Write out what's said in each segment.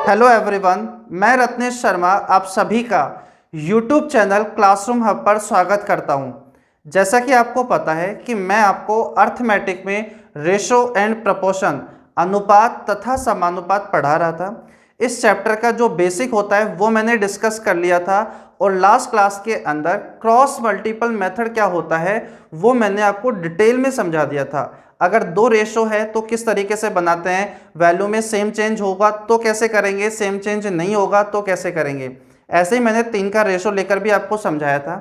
Hello everyone, मैं रत्नेश शर्मा आप सभी का यूट्यूब चैनल क्लासरूम हब पर स्वागत करता हूं। जैसा कि आपको पता है कि मैं आपको अर्थमेटिक में रेशो एंड प्रपोर्शन अनुपात तथा समानुपात पढ़ा रहा था। इस चैप्टर का जो बेसिक होता है वो मैंने डिस्कस कर लिया था और लास्ट क्लास के अंदर क्रॉस मल्टीपल मेथड क्या होता है वो मैंने आपको डिटेल में समझा दिया था। अगर दो रेशो है तो किस तरीके से बनाते हैं, वैल्यू में सेम चेंज होगा तो कैसे करेंगे, सेम चेंज नहीं होगा तो कैसे करेंगे। ऐसे ही मैंने 3 का रेशो लेकर भी आपको समझाया था।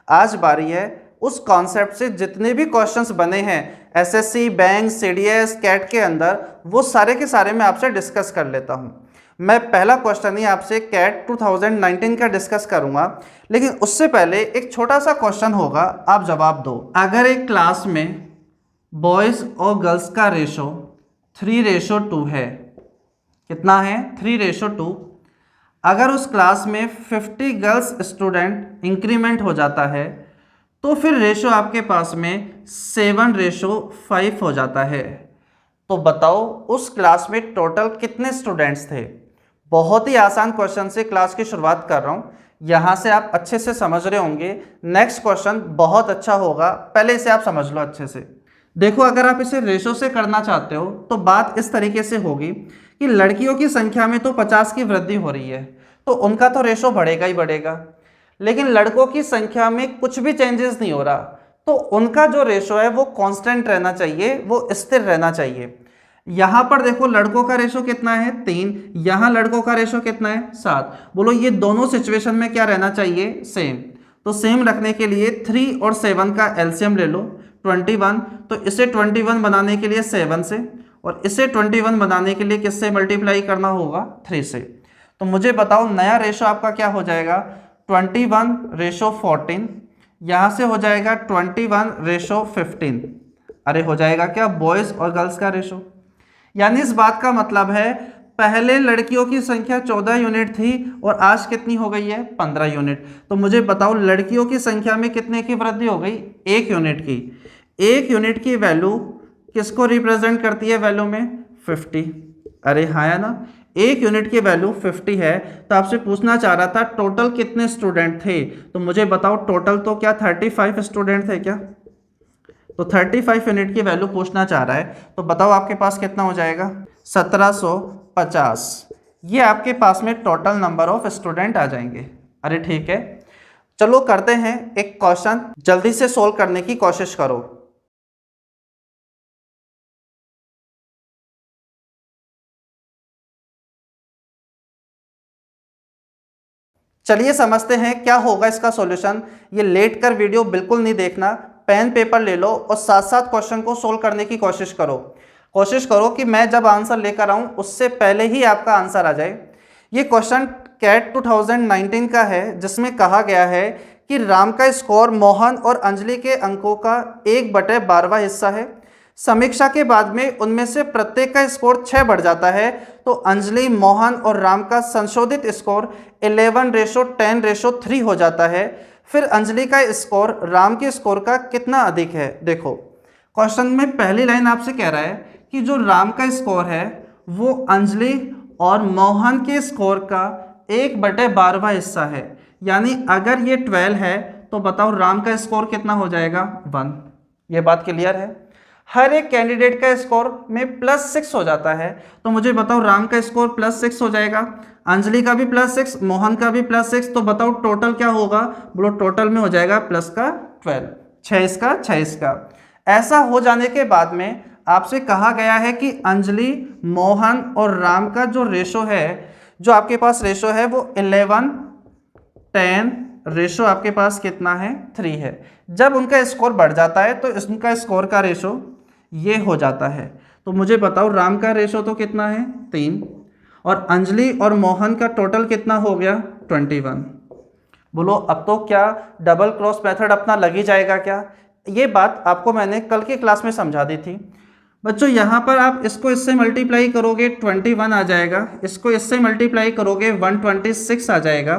आज बारी है उस कॉन्सेप्ट से जितने भी क्वेश्चंस बने हैं एसएससी, बैंक, सीडीएस, कैट के अंदर, वो सारे के सारे मैं आपसे डिस्कस कर लेता हूं। मैं पहला क्वेश्चन ही आपसे कैट 2019 का डिस्कस करूंगा, लेकिन उससे पहले एक छोटा सा क्वेश्चन होगा, आप जवाब दो। अगर एक क्लास में बॉयज़ और गर्ल्स का रेशो 3:2 है, कितना है 3:2। अगर उस क्लास में 50 गर्ल्स स्टूडेंट इंक्रीमेंट हो जाता है तो फिर रेशो आपके पास में 7:5 हो जाता है। तो बताओ उस क्लास में टोटल कितने स्टूडेंट्स थे। बहुत ही आसान क्वेश्चन से क्लास की शुरुआत कर रहा हूँ, यहाँ से आप अच्छे से समझ रहे होंगे। नेक्स्ट क्वेश्चन बहुत अच्छा होगा, पहले इसे आप समझ लो अच्छे से। देखो, अगर आप इसे रेशो से करना चाहते हो तो बात इस तरीके से होगी कि लड़कियों की संख्या में तो 50 की वृद्धि हो रही है तो उनका तो रेशो बढ़ेगा ही बढ़ेगा, लेकिन लड़कों की संख्या में कुछ भी चेंजेस नहीं हो रहा तो उनका जो रेशो है वो कांस्टेंट रहना चाहिए, वो स्थिर रहना चाहिए। यहां पर देखो लड़कों का रेशो कितना है 3, यहां लड़कों का रेशो कितना है 7। बोलो ये दोनों सिचुएशन में क्या रहना चाहिए, सेम। तो सेम रखने के लिए 3 और 7 का एलसीएम ले लो 21। तो इसे 21 बनाने के लिए 7 से और इसे 21 बनाने के लिए किससे मल्टीप्लाई करना होगा, 3 से। तो मुझे बताओ नया रेशो आपका क्या हो जाएगा, 21:14। यहाँ से हो जाएगा 21:15। अरे हो जाएगा क्या, बॉयज़ और गर्ल्स का रेशो। यानी इस बात का मतलब है पहले लड़कियों की संख्या 14 यूनिट थी और आज कितनी हो गई है, 15 यूनिट। तो मुझे बताओ लड़कियों की संख्या में कितने की वृद्धि हो गई, 1 यूनिट की। 1 यूनिट की वैल्यू किसको रिप्रेजेंट करती है, वैल्यू में 50। अरे हाँ या ना, 1 यूनिट की वैल्यू 50 है। तो आपसे पूछना चाह रहा था टोटल कितने स्टूडेंट थे, तो मुझे बताओ टोटल तो क्या 35 स्टूडेंट थे क्या। तो 35 यूनिट की वैल्यू पूछना चाह रहा है, तो बताओ आपके पास कितना हो जाएगा, 1750। ये आपके पास में टोटल नंबर ऑफ स्टूडेंट आ जाएंगे। अरे ठीक है, चलो करते हैं एक क्वेश्चन, जल्दी से सोल्व करने की कोशिश करो। चलिए समझते हैं क्या होगा इसका सॉल्यूशन। ये लेट कर वीडियो बिल्कुल नहीं देखना, पेन पेपर ले लो और साथ साथ क्वेश्चन को सोल्व करने की कोशिश करो। कोशिश करो कि मैं जब आंसर लेकर आऊं उससे पहले ही आपका आंसर आ जाए। ये क्वेश्चन कैट 2019 का है, जिसमें कहा गया है कि राम का स्कोर मोहन और अंजलि के अंकों का 1/12वां हिस्सा है। समीक्षा के बाद में उनमें से प्रत्येक का स्कोर 6 बढ़ जाता है, तो अंजलि, मोहन और राम का संशोधित स्कोर 11:10:3 हो जाता है। फिर अंजलि का स्कोर राम के स्कोर का कितना अधिक है। देखो क्वेश्चन में पहली लाइन आपसे कह रहा है कि जो राम का स्कोर है वो अंजलि और मोहन के स्कोर का 1/12वां हिस्सा है। यानी अगर ये 12 है तो बताओ राम का स्कोर कितना हो जाएगा, 1। ये बात क्लियर है। हर एक कैंडिडेट का स्कोर में +6 हो जाता है, तो मुझे बताओ राम का स्कोर +6 हो जाएगा, अंजलि का भी +6, मोहन का भी +6। तो बताओ टोटल क्या होगा, बोलो टोटल में हो जाएगा प्लस का 12, 6 इसका 6 इसका। ऐसा हो जाने के बाद में आपसे कहा गया है कि अंजलि, मोहन और राम का जो रेशो है, जो आपके पास रेशो है वो 11:10 रेशो आपके पास कितना है, 3 है। जब उनका स्कोर बढ़ जाता है तो उनका स्कोर का रेशो ये हो जाता है। तो मुझे बताओ राम का रेशो तो कितना है, 3, और अंजलि और मोहन का टोटल कितना हो गया, 21। बोलो अब तो क्या डबल क्रॉस मेथड अपना लग ही जाएगा क्या। ये बात आपको मैंने कल की क्लास में समझा दी थी। बच्चों यहाँ पर आप इसको इससे मल्टीप्लाई करोगे 21 आ जाएगा, इसको इससे मल्टीप्लाई करोगे 126 आ जाएगा।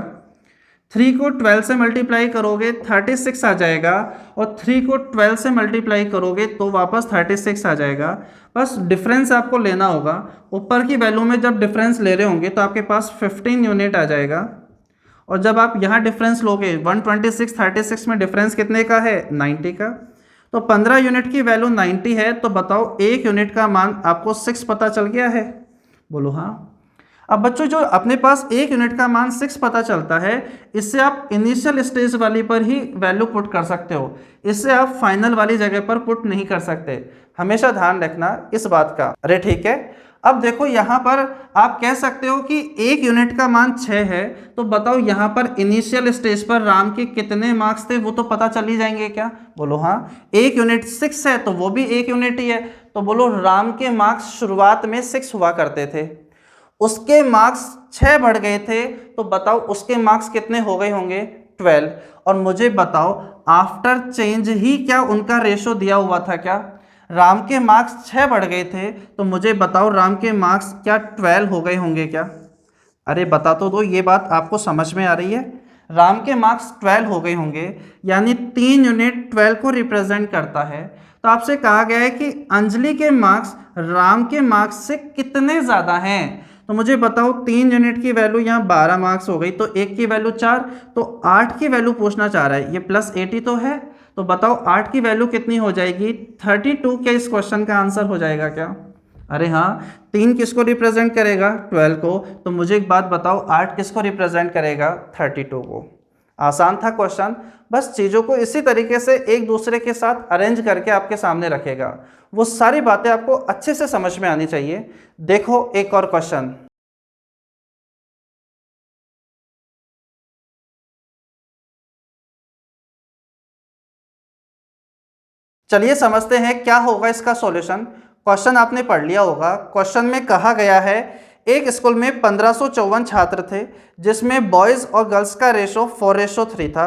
3 को 12 से मल्टीप्लाई करोगे 36 आ जाएगा, और 3 को 12 से मल्टीप्लाई करोगे तो वापस 36 आ जाएगा। बस डिफरेंस आपको लेना होगा, ऊपर की वैल्यू में जब डिफरेंस ले रहे होंगे तो आपके पास 15 यूनिट आ जाएगा, और जब आप यहाँ डिफरेंस लोगे 126 36 में डिफरेंस कितने का है, 90 का। तो 15 यूनिट की वैल्यू 90 है, तो बताओ 1 यूनिट का मान आपको 6 पता चल गया है, बोलो हाँ। अब बच्चों जो अपने पास 1 यूनिट का मान 6 पता चलता है, इससे आप इनिशियल स्टेज वाली पर ही वैल्यू पुट कर सकते हो, इससे आप फाइनल वाली जगह पर पुट नहीं कर सकते, हमेशा ध्यान रखना इस बात का। अरे ठीक है, अब देखो यहाँ पर आप कह सकते हो कि 1 यूनिट का मान 6 है, तो बताओ यहाँ पर इनिशियल स्टेज पर राम के कितने मार्क्स थे, वो तो पता चल ही जाएंगे क्या, बोलो हाँ। 1 यूनिट 6 है तो वो भी 1 यूनिट ही है, तो बोलो राम के मार्क्स शुरुआत में 6 हुआ करते थे, उसके मार्क्स 6 बढ़ गए थे, तो बताओ उसके मार्क्स कितने हो गए होंगे, 12। और मुझे बताओ आफ्टर चेंज ही क्या उनका रेशो दिया हुआ था क्या, राम के मार्क्स 6 बढ़ गए थे, तो मुझे बताओ राम के मार्क्स क्या 12 हो गए होंगे क्या। अरे बता तो दो, ये बात आपको समझ में आ रही है, राम के मार्क्स 12 हो गए होंगे, यानी 3 यूनिट 12 को रिप्रेजेंट करता है। तो आपसे कहा गया है कि अंजलि के मार्क्स राम के मार्क्स से कितने ज़्यादा हैं, तो मुझे बताओ 3 यूनिट की वैल्यू यहाँ 12 मार्क्स हो गई, तो 1 की वैल्यू 4, तो 8 की वैल्यू पूछना चाह रहा है, ये प्लस 80 तो है, तो बताओ 8 की वैल्यू कितनी हो जाएगी, 32। क्या इस क्वेश्चन का आंसर हो जाएगा क्या, अरे हाँ। 3 किसको रिप्रेजेंट करेगा, 12 को, तो मुझे एक बात बताओ 8 किसको रिप्रेजेंट करेगा, 32 को। आसान था क्वेश्चन, बस चीज़ों को इसी तरीके से एक दूसरे के साथ अरेंज करके आपके सामने रखेगा, वो सारी बातें आपको अच्छे से समझ में आनी चाहिए। देखो एक और क्वेश्चन, चलिए समझते हैं क्या होगा इसका सॉल्यूशन। क्वेश्चन आपने पढ़ लिया होगा, क्वेश्चन में कहा गया है एक स्कूल में 1554 छात्र थे, जिसमें बॉयज़ और गर्ल्स का रेशो 4:3 था।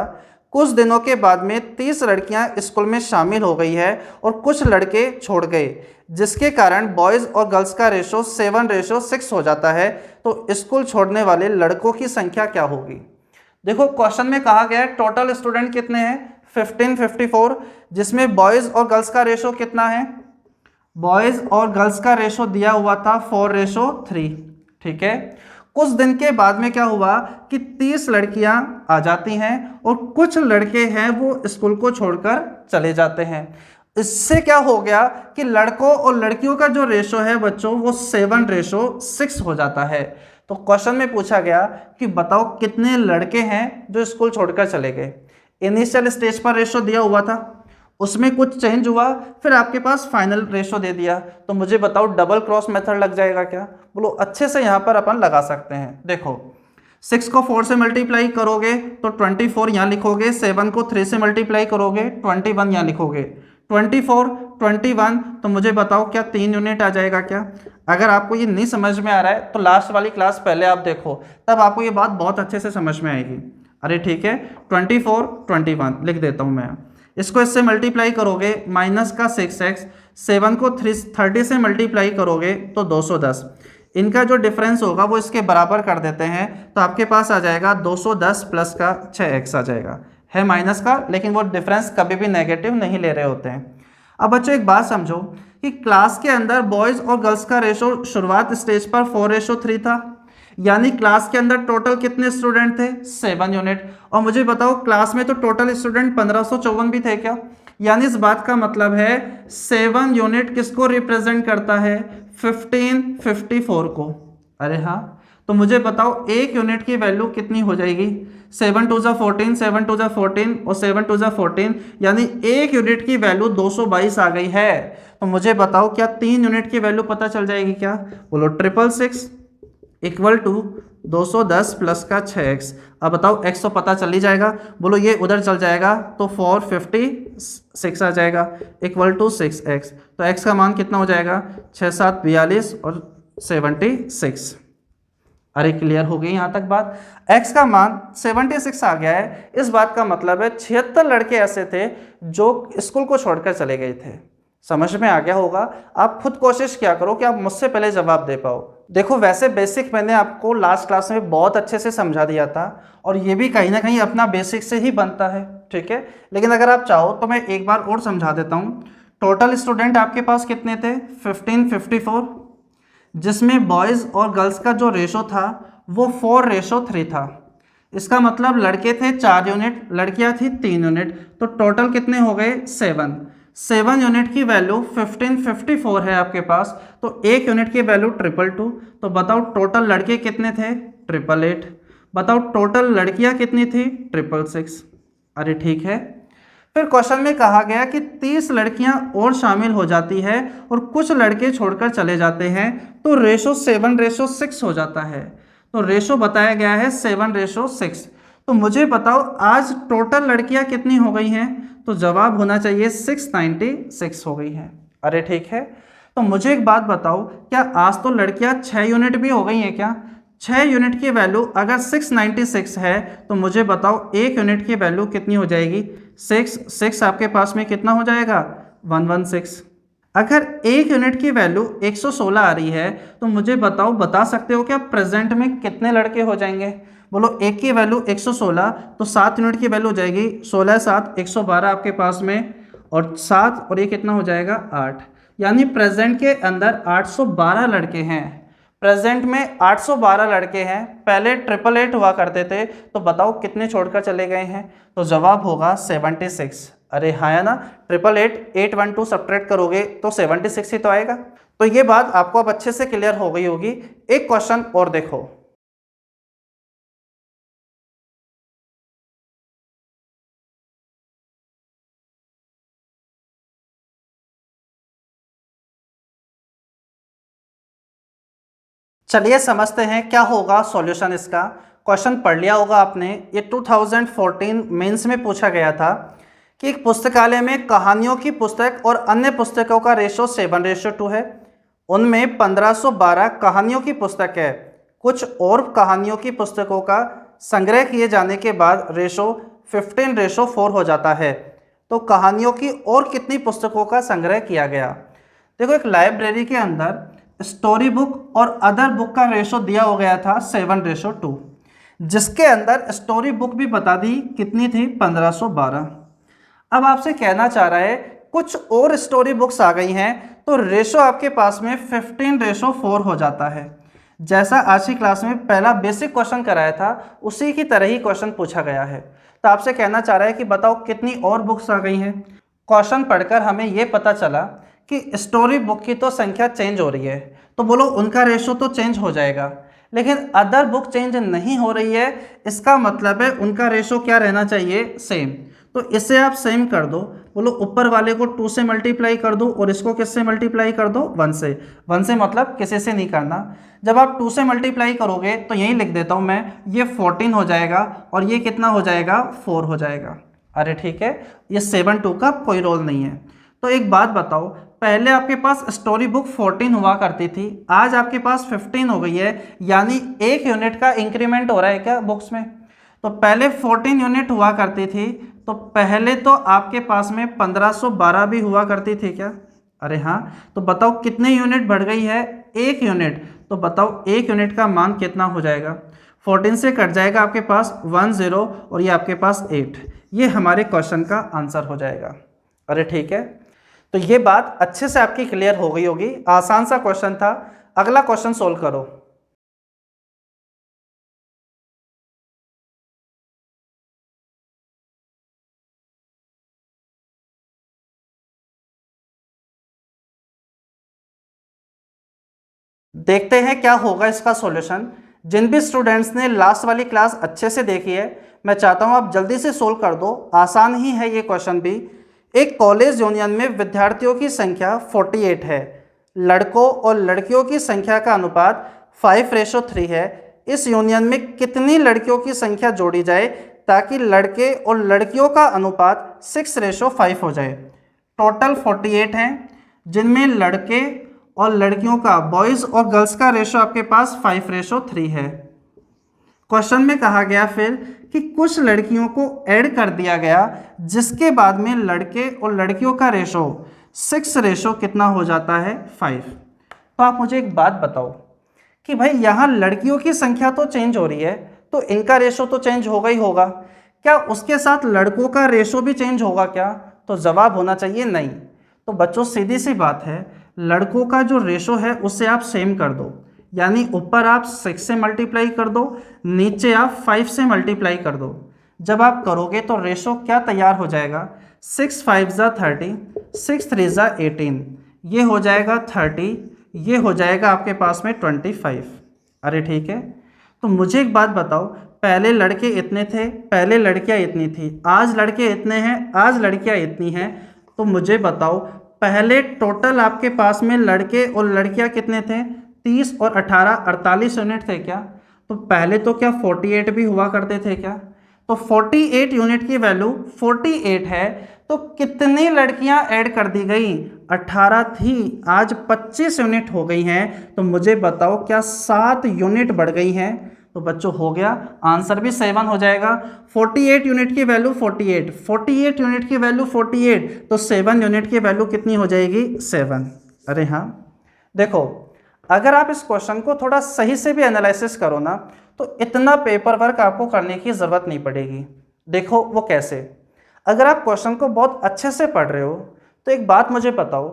कुछ दिनों के बाद में 30 लड़कियां स्कूल में शामिल हो गई है और कुछ लड़के छोड़ गए, जिसके कारण बॉयज़ और गर्ल्स का रेशो 7:6 हो जाता है। तो स्कूल छोड़ने वाले लड़कों की संख्या क्या होगी। देखो क्वेश्चन में कहा गया है टोटल स्टूडेंट कितने हैं, 1554, जिसमें बॉयज़ और गर्ल्स का रेशो कितना है, बॉयज़ और गर्ल्स का रेशो दिया हुआ था 4:3, ठीक है। कुछ दिन के बाद में क्या हुआ कि 30 लड़कियां आ जाती हैं और कुछ लड़के हैं वो स्कूल को छोड़कर चले जाते हैं। इससे क्या हो गया कि लड़कों और लड़कियों का जो रेशो है बच्चों, वो 7:6 हो जाता है। तो क्वेश्चन में पूछा गया कि बताओ कितने लड़के हैं जो स्कूल छोड़कर चले गए। इनिशियल स्टेज पर रेशो दिया हुआ था, उसमें कुछ चेंज हुआ, फिर आपके पास फाइनल रेशो दे दिया, तो मुझे बताओ डबल क्रॉस मेथड लग जाएगा क्या, बोलो अच्छे से यहाँ पर अपन लगा सकते हैं। देखो 6 को 4 से मल्टीप्लाई करोगे तो 24 यहाँ लिखोगे, 7 को 3 से मल्टीप्लाई करोगे 21 यहाँ लिखोगे, 24 21, तो मुझे बताओ क्या 3 यूनिट आ जाएगा क्या। अगर आपको ये नहीं समझ में आ रहा है तो लास्ट वाली क्लास पहले आप देखो, तब आपको ये बात बहुत अच्छे से समझ में आएगी। अरे ठीक है, 24 21 लिख देता हूँ मैं, इसको इससे मल्टीप्लाई करोगे माइनस का 6x, 7 को 30 से मल्टीप्लाई करोगे तो 210, इनका जो डिफरेंस होगा वो इसके बराबर कर देते हैं, तो आपके पास आ जाएगा 210 प्लस का 6x आ जाएगा, है माइनस का, लेकिन वो डिफरेंस कभी भी नेगेटिव नहीं ले रहे होते हैं। अब बच्चों एक बात समझो कि क्लास के अंदर बॉयज़ और गर्ल्स का रेशो शुरुआत स्टेज पर 4:3 था, यानी क्लास के अंदर टोटल कितने स्टूडेंट थे, 7 यूनिट। और मुझे बताओ क्लास में तो टोटल स्टूडेंट 1554 भी थे क्या, यानी इस बात का मतलब है 7 यूनिट किसको रिप्रेजेंट करता है, 1554 को। अरे हाँ, तो मुझे बताओ 1 यूनिट की वैल्यू कितनी हो जाएगी, 7 2 जा 14, 7 2 जा 14 और 7 2 जा 14, यानी 1 यूनिट की वैल्यू 222 आ गई है। तो मुझे बताओ क्या 3 यूनिट की वैल्यू पता चल जाएगी क्या, बोलो 666 इक्वल टू 210 प्लस का 6x। अब बताओ x तो पता चल ही जाएगा, बोलो ये उधर चल जाएगा तो 456 आ जाएगा इक्वल टू 6x। तो x का मान कितना हो जाएगा, 6 7 42 और 76। अरे क्लियर हो गई यहाँ तक बात, x का मान 76 आ गया है। इस बात का मतलब है 76 लड़के ऐसे थे जो स्कूल को छोड़कर चले गए थे। समझ में आ गया होगा। आप खुद कोशिश क्या करो कि आप मुझसे पहले जवाब दे पाओ, देखो वैसे बेसिक मैंने आपको लास्ट क्लास में बहुत अच्छे से समझा दिया था और ये भी कहीं ना कहीं अपना बेसिक से ही बनता है, ठीक है। लेकिन अगर आप चाहो तो मैं एक बार और समझा देता हूँ। टोटल स्टूडेंट आपके पास कितने थे? 1554, जिसमें बॉयज़ और गर्ल्स का जो रेशो था वो 4:3 था। इसका मतलब लड़के थे 4 यूनिट, लड़कियां थी 3 यूनिट, तो टोटल कितने हो गए? 7 यूनिट की वैल्यू 1554 है आपके पास, तो 1 यूनिट की वैल्यू 222। तो बताओ टोटल लड़के कितने थे? 888। बताओ टोटल लड़कियां कितनी थी? 666। अरे ठीक है। फिर क्वेश्चन में कहा गया कि 30 लड़कियां और शामिल हो जाती है और कुछ लड़के छोड़कर चले जाते हैं, तो रेशो 7:6 हो जाता है। तो रेशो बताया गया है 7:6। तो मुझे बताओ आज टोटल लड़कियां कितनी हो गई हैं? तो जवाब होना चाहिए 696 हो गई हैं। अरे ठीक है। तो मुझे एक बात बताओ, क्या आज तो लड़कियां 6 यूनिट भी हो गई हैं क्या? 6 यूनिट की वैल्यू अगर 696 है तो मुझे बताओ 1 यूनिट की वैल्यू कितनी हो जाएगी? 6 आपके पास में कितना हो जाएगा? 116। अगर 1 यूनिट की वैल्यू 116 आ रही है तो मुझे बताओ, बता सकते हो क्या प्रेजेंट में कितने लड़के हो जाएंगे? बोलो, 1 की वैल्यू 116 तो 7 यूनिट की वैल्यू हो जाएगी 16 7 112 आपके पास में, और 7 और ये कितना हो जाएगा? 8। यानी प्रेजेंट के अंदर 812 लड़के हैं। प्रेजेंट में 812 लड़के हैं। पहले 888 हुआ करते थे, तो बताओ कितने छोड़कर चले गए हैं? तो जवाब होगा 76। अरे हाँ है ना, 888 812 सब्ट्रैक्ट करोगे तो 76 ही तो आएगा। तो ये बात आपको अब अच्छे से क्लियर हो गई होगी। एक क्वेश्चन और देखो। चलिए समझते हैं क्या होगा सॉल्यूशन इसका। क्वेश्चन पढ़ लिया होगा आपने, ये 2014 मेंस में पूछा गया था कि एक पुस्तकालय में कहानियों की पुस्तक और अन्य पुस्तकों का रेशो 7:2 है। उनमें 1512 कहानियों की पुस्तक है। कुछ और कहानियों की पुस्तकों का संग्रह किए जाने के बाद रेशो 15:4 हो जाता है। तो कहानियों की और कितनी पुस्तकों का संग्रह किया गया? देखो, एक लाइब्रेरी के अंदर स्टोरी बुक और अदर बुक का रेशो दिया हो गया था 7:2, जिसके अंदर स्टोरी बुक भी बता दी कितनी थी? 1512। अब आपसे कहना चाह रहा है कुछ और स्टोरी बुक्स आ गई हैं, तो रेशो आपके पास में 15:4 हो जाता है। जैसा आज की क्लास में पहला बेसिक क्वेश्चन कराया था उसी की तरह ही क्वेश्चन पूछा गया है। तो आपसे कहना चाह रहा है कि बताओ कितनी और बुक्स आ गई हैं। क्वेश्चन पढ़कर हमें यह पता चला कि स्टोरी बुक की तो संख्या चेंज हो रही है, तो बोलो उनका रेशो तो चेंज हो जाएगा, लेकिन अदर बुक चेंज नहीं हो रही है। इसका मतलब है उनका रेशो क्या रहना चाहिए? सेम। तो इसे आप सेम कर दो। बोलो ऊपर वाले को 2 से मल्टीप्लाई कर दो और इसको किससे मल्टीप्लाई कर दो? 1 से। 1 से मतलब किसी से नहीं करना। जब आप 2 से मल्टीप्लाई करोगे तो यही लिख देता हूँ मैं, ये 14 हो जाएगा और ये कितना हो जाएगा? 4 हो जाएगा। अरे ठीक है, ये 7 2 का कोई रोल नहीं है। तो एक बात बताओ, पहले आपके पास स्टोरी बुक 14 हुआ करती थी, आज आपके पास 15 हो गई है, यानी 1 यूनिट का इंक्रीमेंट हो रहा है क्या बुक्स में? तो पहले 14 यूनिट हुआ करती थी, तो पहले तो आपके पास में 1512 भी हुआ करती थी क्या? अरे हाँ। तो बताओ कितने यूनिट बढ़ गई है? 1 यूनिट। तो बताओ 1 यूनिट का मान कितना हो जाएगा? 14 से कट जाएगा आपके पास 10 और ये आपके पास 8। ये हमारे क्वेश्चन का आंसर हो जाएगा। अरे ठीक है। तो ये बात अच्छे से आपकी क्लियर हो गई होगी। आसान सा क्वेश्चन था। अगला क्वेश्चन सोल्व करो। देखते हैं क्या होगा इसका सॉल्यूशन। जिन भी स्टूडेंट्स ने लास्ट वाली क्लास अच्छे से देखी है, मैं चाहता हूं आप जल्दी से सोल्व कर दो। आसान ही है ये क्वेश्चन भी। एक कॉलेज यूनियन में विद्यार्थियों की संख्या 48 है। लड़कों और लड़कियों की संख्या का अनुपात 5:3 है। इस यूनियन में कितनी लड़कियों की संख्या जोड़ी जाए ताकि लड़के और लड़कियों का अनुपात 6:5 हो जाए? टोटल 48 हैं, जिनमें लड़के और लड़कियों का, बॉयज़ और गर्ल्स का रेशो आपके पास 5:3 है। क्वेश्चन में कहा गया फिर कि कुछ लड़कियों को ऐड कर दिया गया, जिसके बाद में लड़के और लड़कियों का रेशो 6 कितना हो जाता है? 5। तो आप मुझे एक बात बताओ कि भाई यहाँ लड़कियों की संख्या तो चेंज हो रही है, तो इनका रेशो तो चेंज होगा ही होगा, क्या उसके साथ लड़कों का रेशो भी चेंज होगा क्या? तो जवाब होना चाहिए नहीं। तो बच्चों सीधी सी बात है, लड़कों का जो रेशो है उससे आप सेम कर दो, यानी ऊपर आप 6 से मल्टीप्लाई कर दो, नीचे आप 5 से मल्टीप्लाई कर दो। जब आप करोगे तो रेशो क्या तैयार हो जाएगा, 6 5 ज़ा 30, 6 3 ज़ा 18, ये हो जाएगा 30, ये हो जाएगा आपके पास में 25। अरे ठीक है, तो मुझे एक बात बताओ, पहले लड़के इतने थे, पहले लड़कियां इतनी थी, आज लड़के इतने हैं, आज लड़कियां इतनी हैं, तो मुझे बताओ पहले टोटल आपके पास में लड़के और लड़कियां कितने थे? 30 और 18 48 यूनिट थे क्या? तो पहले तो क्या 48 भी हुआ करते थे क्या? तो 48 यूनिट की वैल्यू 48 है, तो कितनी लड़कियां ऐड कर दी गई? 18 थी, आज 25 यूनिट हो गई हैं, तो मुझे बताओ क्या 7 यूनिट बढ़ गई हैं? तो बच्चों हो गया, आंसर भी 7 हो जाएगा। 48 यूनिट की वैल्यू 48, 48 यूनिट की वैल्यू 48, तो 7 यूनिट की वैल्यू कितनी हो जाएगी? 7। अरे हाँ, देखो अगर आप इस क्वेश्चन को थोड़ा सही से भी एनालिसिस करो ना, तो इतना पेपर वर्क आपको करने की ज़रूरत नहीं पड़ेगी। देखो वो कैसे, अगर आप क्वेश्चन को बहुत अच्छे से पढ़ रहे हो, तो एक बात मुझे बताओ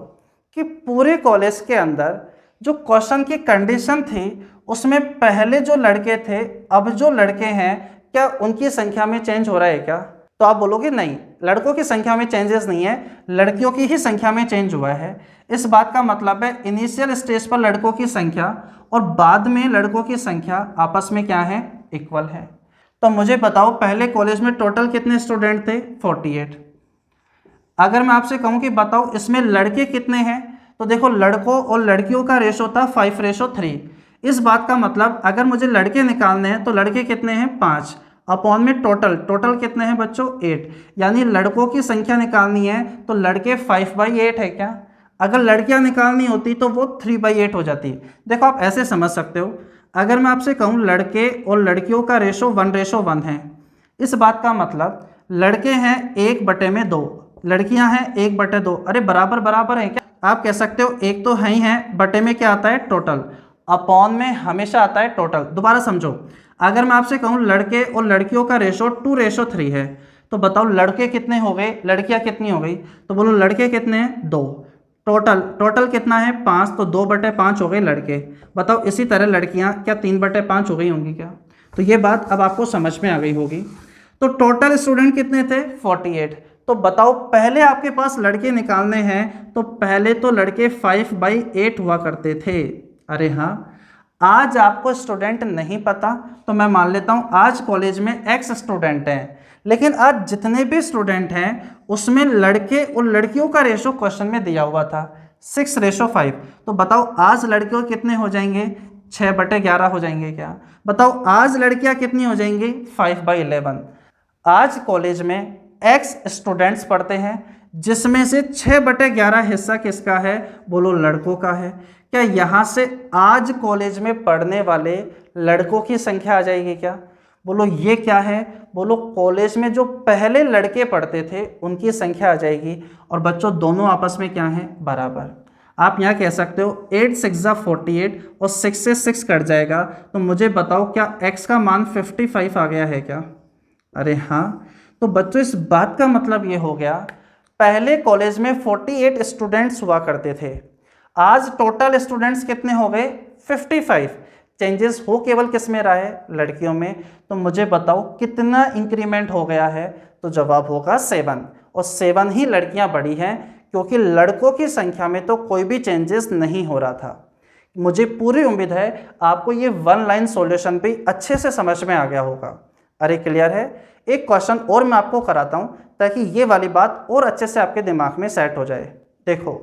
कि पूरे कॉलेज के अंदर जो क्वेश्चन की कंडीशन थी उसमें पहले जो लड़के थे, अब जो लड़के हैं, क्या उनकी संख्या में चेंज हो रहा है क्या? तो आप बोलोगे नहीं, लड़कों की संख्या में चेंजेस नहीं है, लड़कियों की ही संख्या में चेंज हुआ है। इस बात का मतलब है इनिशियल स्टेज पर लड़कों की संख्या और बाद में लड़कों की संख्या आपस में क्या है? इक्वल है। तो मुझे बताओ पहले कॉलेज में टोटल कितने स्टूडेंट थे? 48। अगर मैं आपसे कहूं कि बताओ इसमें लड़के कितने हैं, तो देखो लड़कों और लड़कियों का रेशो था 5:3। इस बात का मतलब अगर मुझे लड़के निकालने हैं तो लड़के कितने हैं? 5 अपॉन में टोटल कितने हैं बच्चों? 8। यानी लड़कों की संख्या निकालनी है तो लड़के 5/8 है क्या? अगर लड़कियां निकालनी होती तो वो 3/8 हो जाती। देखो आप ऐसे समझ सकते हो, अगर मैं आपसे कहूँ लड़के और लड़कियों का रेशो 1:1 है, इस बात का मतलब लड़के हैं 1/2, लड़कियां हैं 1/2। अरे बराबर बराबर है क्या? आप कह सकते हो एक तो है ही है, बटे में क्या आता है? टोटल, अपॉन में हमेशा आता है टोटल। दोबारा समझो, अगर मैं आपसे कहूँ लड़के और लड़कियों का रेशो 2:3 है, तो बताओ लड़के कितने हो गए, लड़कियां कितनी हो गई? तो बोलो लड़के कितने हैं? 2। टोटल कितना है? 5, तो 2/5 हो गए लड़के। बताओ इसी तरह लड़कियां क्या 3/5 हो गई होंगी क्या? तो ये बात अब आपको समझ में आ गई होगी। तो टोटल स्टूडेंट कितने थे? 48। तो बताओ पहले आपके पास लड़के निकालने हैं, तो पहले तो लड़के 5/8 हुआ करते थे। अरे हाँ, आज आपको स्टूडेंट नहीं पता, तो मैं मान लेता हूँ आज कॉलेज में X स्टूडेंट हैं, लेकिन आज जितने भी स्टूडेंट हैं उसमें लड़के और लड़कियों का रेशो क्वेश्चन में दिया हुआ था 6:5। तो बताओ आज लड़के कितने हो जाएंगे? 6/11 हो जाएंगे क्या? बताओ आज लड़कियां कितनी हो जाएंगी? 5/11। आज कॉलेज में X स्टूडेंट्स पढ़ते हैं, जिसमें से 6/11 हिस्सा किसका है? बोलो लड़कों का है। क्या यहाँ से आज कॉलेज में पढ़ने वाले लड़कों की संख्या आ जाएगी क्या? बोलो ये क्या है? बोलो कॉलेज में जो पहले लड़के पढ़ते थे उनकी संख्या आ जाएगी। और बच्चों दोनों आपस में क्या हैं? बराबर। आप यहाँ कह सकते हो 8 6 ज़ा 48 और 6 से 6 कट जाएगा, तो मुझे बताओ क्या x का मान 55 आ गया है क्या? अरे हाँ, तो बच्चों इस बात का मतलब ये हो गया, पहले कॉलेज में 48 स्टूडेंट्स हुआ करते थे, आज टोटल स्टूडेंट्स कितने हो गए? 55। चेंजेस हो केवल किस में रहा है? लड़कियों में। तो मुझे बताओ कितना इंक्रीमेंट हो गया है? तो जवाब होगा 7। और 7 ही लड़कियां बढ़ी हैं, क्योंकि लड़कों की संख्या में तो कोई भी चेंजेस नहीं हो रहा था। मुझे पूरी उम्मीद है आपको ये 1 लाइन सॉल्यूशन भी अच्छे से समझ में आ गया होगा। अरे क्लियर है? एक क्वेश्चन और मैं आपको कराता हूं ताकि ये वाली बात और अच्छे से आपके दिमाग में सेट हो जाए। देखो,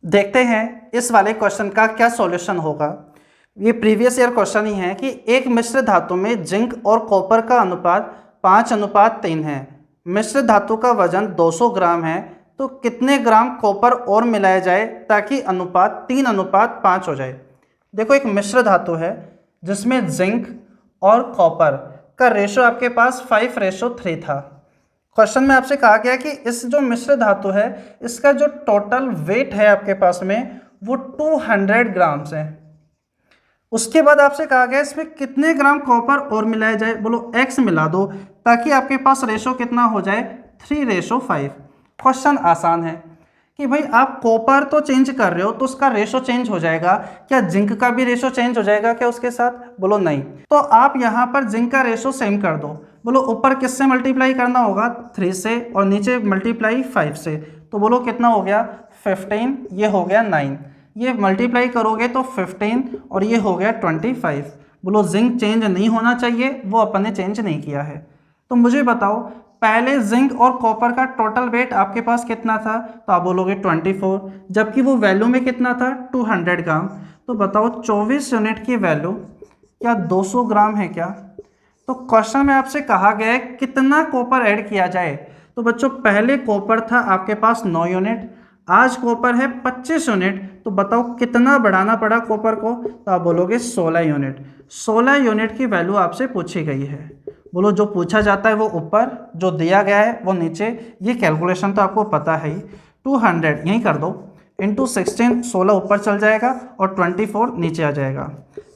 देखते हैं इस वाले क्वेश्चन का क्या सॉल्यूशन होगा। ये प्रीवियस ईयर क्वेश्चन ही है कि एक मिश्र धातु में जिंक और कॉपर का अनुपात 5:3 है। मिश्र धातु का वजन 200 ग्राम है, तो कितने ग्राम कॉपर और मिलाया जाए ताकि अनुपात 3:5 हो जाए? देखो एक मिश्र धातु है जिसमें जिंक और कॉपर का रेशो आपके पास 5:3 था। क्वेश्चन में आपसे कहा गया कि इस जो मिश्र धातु है इसका जो टोटल वेट है आपके पास में वो 200 ग्राम्स है। उसके बाद आपसे कहा गया इसमें कितने ग्राम कॉपर और मिलाया जाए, बोलो x मिला दो ताकि आपके पास रेशो कितना हो जाए 3:5। क्वेश्चन आसान है कि भाई आप कॉपर तो चेंज कर रहे हो तो उसका रेशो चेंज हो जाएगा, क्या जिंक का भी रेशो चेंज हो जाएगा क्या उसके साथ, बोलो नहीं। तो आप यहाँ पर जिंक का रेशो सेम कर दो, बोलो ऊपर किससे मल्टीप्लाई करना होगा 3 से और नीचे मल्टीप्लाई 5 से, तो बोलो कितना हो गया 15, ये हो गया 9, ये मल्टीप्लाई करोगे तो 15 और ये हो गया 25। बोलो जिंक चेंज नहीं होना चाहिए, वो अपन ने चेंज नहीं किया है। तो मुझे बताओ पहले जिंक और कॉपर का टोटल वेट आपके पास कितना था, तो आप बोलोगे 24, जबकि वो वैल्यू में कितना था 200 ग्राम। तो बताओ 24 यूनिट की वैल्यू क्या 200 ग्राम है क्या। तो क्वेश्चन में आपसे कहा गया है कितना कॉपर ऐड किया जाए। तो बच्चों पहले कॉपर था आपके पास 9 यूनिट, आज कॉपर है 25 यूनिट, तो बताओ कितना बढ़ाना पड़ा कॉपर को, तो आप बोलोगे 16 यूनिट। 16 यूनिट की वैल्यू आपसे पूछी गई है। बोलो जो पूछा जाता है वो ऊपर, जो दिया गया है वो नीचे, ये कैलकुलेशन तो आपको पता है ही। 200 यहीं कर दो इंटू 16, 16 ऊपर चल जाएगा और 24 नीचे आ जाएगा।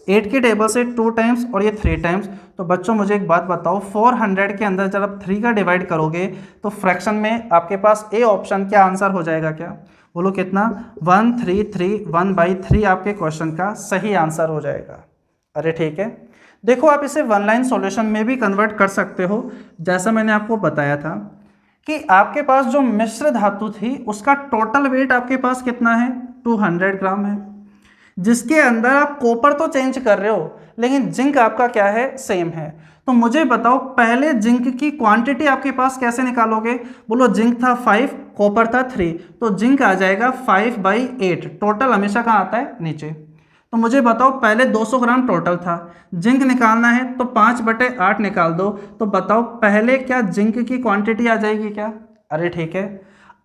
8 की टेबल से 2 टाइम्स और ये 3 टाइम्स। तो बच्चों मुझे एक बात बताओ 400 के अंदर जब आप 3 का डिवाइड करोगे तो फ्रैक्शन में आपके पास ए ऑप्शन क्या आंसर हो जाएगा क्या, बोलो कितना 133 1/3 आपके क्वेश्चन का सही आंसर हो जाएगा। अरे ठीक है, देखो आप इसे वन लाइन सॉल्यूशन में भी कन्वर्ट कर सकते हो। जैसा मैंने आपको बताया था कि आपके पास जो मिश्र धातु थी उसका टोटल वेट आपके पास कितना है 200 ग्राम है, जिसके अंदर आप कॉपर तो चेंज कर रहे हो लेकिन जिंक आपका क्या है सेम है। तो मुझे बताओ पहले जिंक की क्वांटिटी आपके पास कैसे निकालोगे, बोलो जिंक था 5 कॉपर था 3, तो जिंक आ जाएगा 5/8। टोटल हमेशा कहाँ आता है नीचे। तो मुझे बताओ पहले 200 ग्राम टोटल था, जिंक निकालना है तो 5/8 निकाल दो। तो बताओ पहले क्या जिंक की क्वांटिटी आ जाएगी क्या। अरे ठीक है,